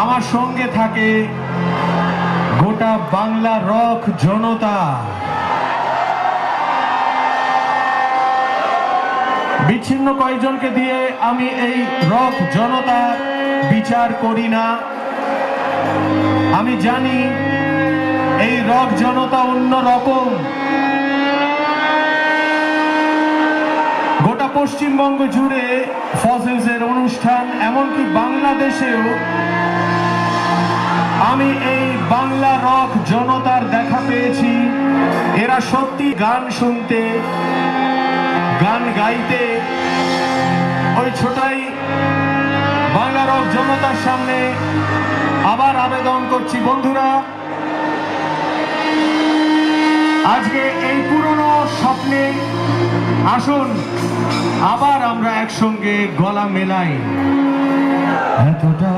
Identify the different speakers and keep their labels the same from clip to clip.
Speaker 1: আমার সঙ্গে থাকে গোটা বাংলা রক জনতা। বিচ্ছিন্ন কয়েকজনকে দিয়ে আমি এই রক জনতা বিচার করি না। আমি জানি এই রক জনতা অন্য রকম। গোটা পশ্চিমবঙ্গ জুড়ে ফসিলসের অনুষ্ঠান, এমনকি বাংলাদেশেও আমি এই বাংলা রক জনতার দেখা পেয়েছি। এরা সত্যি গান শুনতে, গান গাইতে ওই ছোটাই বাংলা রক জনতার সামনে আবার আবেদন করছি, বন্ধুরা আজকে এই পুরনো স্বপ্নে আসুন আবার আমরা একসঙ্গে গলা মেলাই। এতটা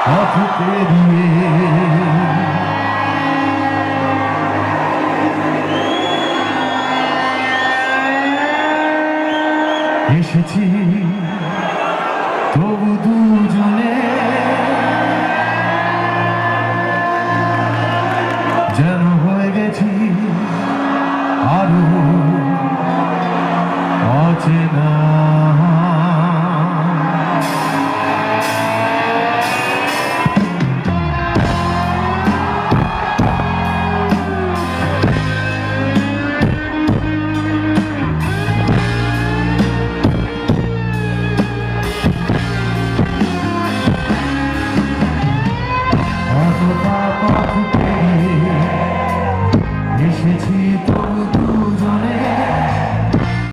Speaker 1: পথ পেরিয়ে এসেছি